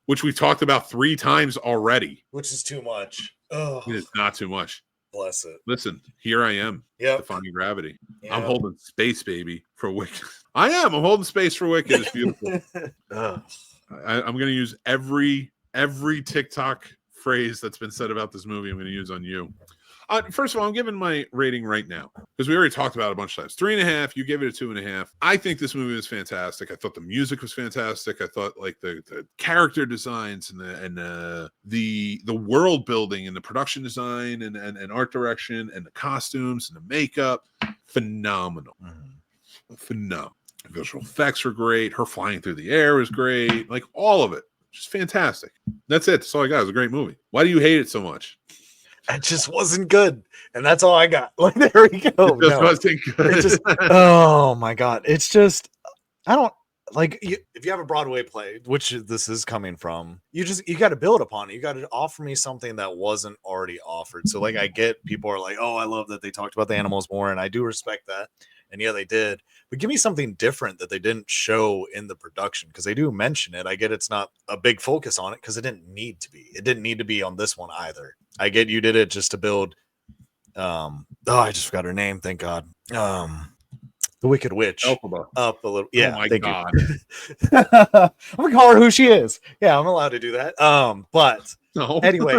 which we've talked about 3 times already. Which is too much. Oh, it is not too much. Bless it. Listen, here I am, defying gravity. Yep. I'm holding space, baby, for Wicked. I'm holding space for Wicked. It's beautiful. I'm going to use every TikTok phrase that's been said about this movie. I'm going to use on you. First of all, I'm giving my rating right now because we already talked about it a bunch of times. 3.5. You gave it a 2.5. I think this movie was fantastic. I thought the music was fantastic. I thought like the character designs and the world building and the production design and art direction and the costumes and the makeup, phenomenal. Phenomenal. Visual effects were great. Her flying through the air was great. Like all of it, just fantastic. That's it. That's all I got. It was a great movie. Why do you hate it so much? It just wasn't good, and that's all I got. Like, there we go. It just wasn't good. It just, oh my god, it's just, I don't like. If you have a Broadway play, which this is coming from, you got to build upon it. You got to offer me something that wasn't already offered. So, like, I get people are like, oh, I love that they talked about the animals more, and I do respect that. And yeah, they did. But give me something different that they didn't show in the production, because they do mention it. I get it's not a big focus on it because it didn't need to be. It didn't need to be on this one either. I get you did it just to build. I just forgot her name. Thank God. The Wicked Witch. Elphaba. Up a little. Yeah. Oh my God. I'm gonna call her who she is. Yeah, I'm allowed to do that. But no. Anyway,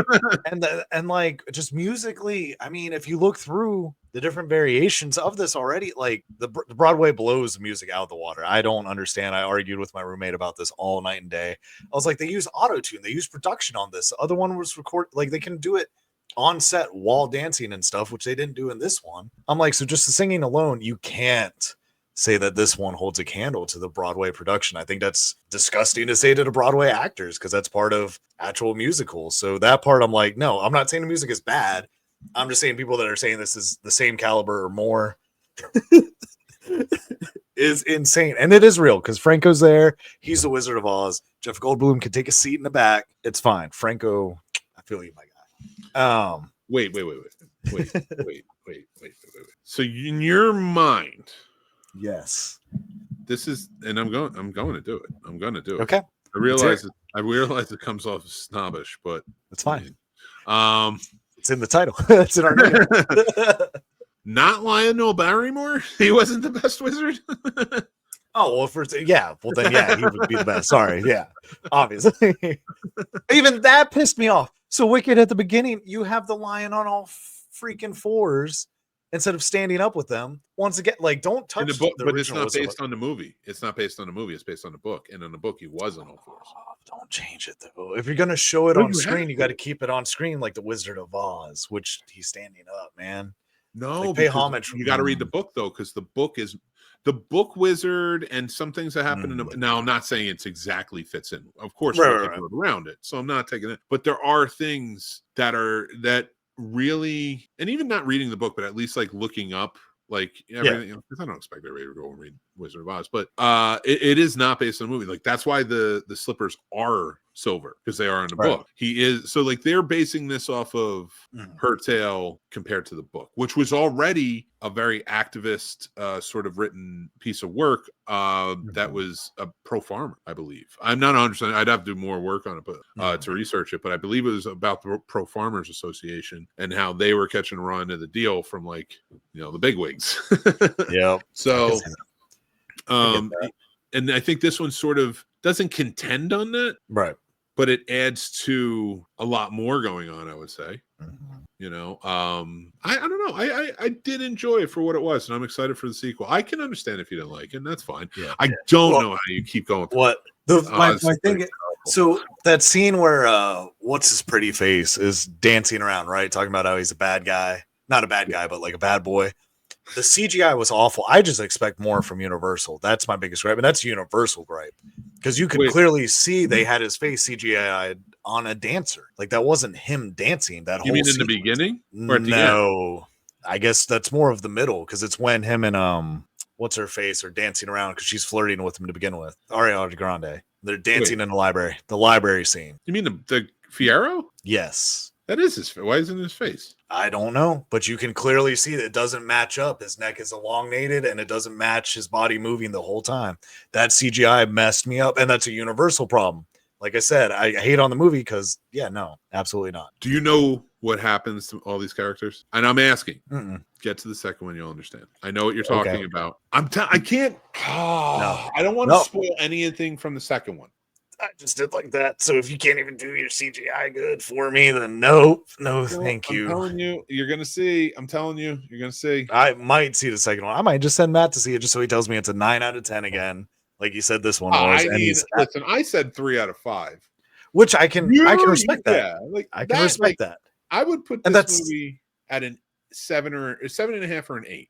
and like just musically, I mean, if you look through the different variations of this already, like the Broadway blows the music out of the water. I don't understand. I argued with my roommate about this all night and day. I was like, they use auto-tune, they use production on this. The other one was like they can do it on set while dancing and stuff, which they didn't do in this one. I'm like, so just the singing alone, you can't say that this one holds a candle to the Broadway production. I think that's disgusting to say to the Broadway actors because that's part of actual musicals. So that part, I'm like, no, I'm not saying the music is bad. I'm just saying people that are saying this is the same caliber or more is insane. And it is real because Franco's there. He's the Wizard of Oz. Jeff Goldblum can take a seat in the back. It's fine. Franco, I feel you, my guy. Wait. So in your mind, yes, this is, and I'm going to do it. I'm going to do it. Okay. I realize it comes off as snobbish, but it's fine. It's in the title. It's in our name. Not Lionel Barrymore. He wasn't the best wizard. Oh, well, well then, yeah, he would be the best. Sorry, yeah, obviously. Even that pissed me off. So Wicked at the beginning, you have the lion on all freaking fours instead of standing up with them. Once again, like, don't touch the book, but it's original not based on the movie. It's not based on the movie. It's based on the book, and in the book, he was on all fours. Oh, don't change it though. If you're gonna show it on screen, you got to keep it on screen like the Wizard of Oz, which he's standing up, man. No, like, pay homage. You got to read the book though, because the book wizard and some things that happen in the. Now, I'm not saying it's exactly fits in. Of course, we can go around it, so I'm not taking it. But there are things that really, and even not reading the book, but at least like looking up. Like everything, because I don't expect everybody to go and read Wizard of Oz, but it is not based on a movie. Like that's why the slippers are silver, because they are in the book. He is, so like they're basing this off of her tale compared to the book, which was already a very activist sort of written piece of work that was a pro farmer, I believe. I'm not 100%. I'd have to do more work on it, but to research it. But I believe it was about the Pro Farmers Association and how they were catching a run of the deal from like the bigwigs. Yeah. So, and I think this one sort of doesn't contend on that, right? But it adds to a lot more going on, I would say. I don't know. I did enjoy it for what it was, and I'm excited for the sequel. I can understand if you didn't like it, and that's fine. Yeah. I don't know how you keep going. My thing. So that scene where what's his pretty face is dancing around, right? Talking about how he's a bad guy, not a bad guy, but like a bad boy. The CGI was awful. I just expect more from Universal. That's my biggest gripe, and that's Universal gripe. Because you could clearly see they had his face CGI on a dancer. Like that wasn't him dancing. That you whole mean in sequence. The beginning? Or at the No, end? I guess that's more of the middle because it's when him and what's her face are dancing around because she's flirting with him to begin with. Ariana Grande. They're dancing in the library scene. You mean the Fierro? Yes. That is his face. Why isn't his face? I don't know, but you can clearly see that it doesn't match up. His neck is elongated and it doesn't match his body moving the whole time. That CGI messed me up, and that's a Universal problem. like I said, I hate on the movie because, yeah, no, absolutely not. Do you know what happens to all these characters? And I'm asking. Mm-mm. Get to the second one, you'll understand. I know what you're talking Okay. about. I can't. I don't want to spoil anything from the second one. I just did like that. So if you can't even do your CGI good for me, then no, thank you. I'm telling you, you're gonna see. I'm telling you, you're gonna see. I might see the second one. I might just send Matt to see it just so he tells me it's a 9 out of 10 again, like you said this one was. Listen, I said 3 out of 5, which I can respect that. Yeah, like I can respect that. I would put this movie at an 7 or 7.5 or an 8.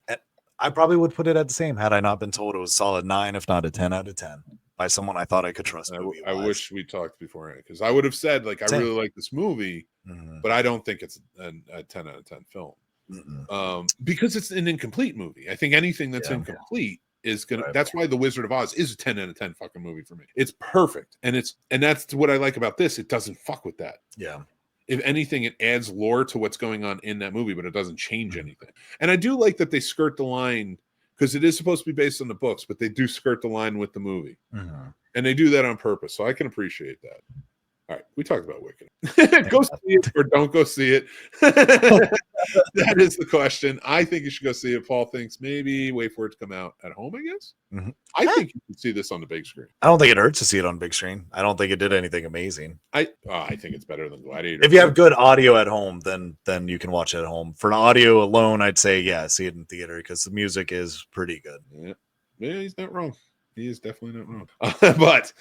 I probably would put it at the same had I not been told it was a solid 9, if not a 10 out of 10 by someone I thought I could trust. I wish we talked beforehand because I would have said like I really like this movie, but I don't think it's a 10 out of 10 film because it's an incomplete movie. I think anything that's incomplete is gonna. That's why The Wizard of Oz is a 10 out of 10 fucking movie for me. It's perfect, and that's what I like about this. It doesn't fuck with that. Yeah. If anything, it adds lore to what's going on in that movie, but it doesn't change anything. And I do like that they skirt the line because it is supposed to be based on the books, but they do skirt the line with the movie. And they do that on purpose. So I can appreciate that. All right. We talked about Wicked. Go see it or don't go see it. That is the question. I think you should go see it. Paul thinks maybe wait for it to come out at home, I guess. I think you can see this on the big screen. I don't think it hurts to see it on big screen. I don't think it did anything amazing. I think it's better than Gladiator. If you have good audio at home, then you can watch it at home. For an audio alone, I'd say see it in theater because the music is pretty good. Yeah, he's not wrong. He is definitely not wrong. But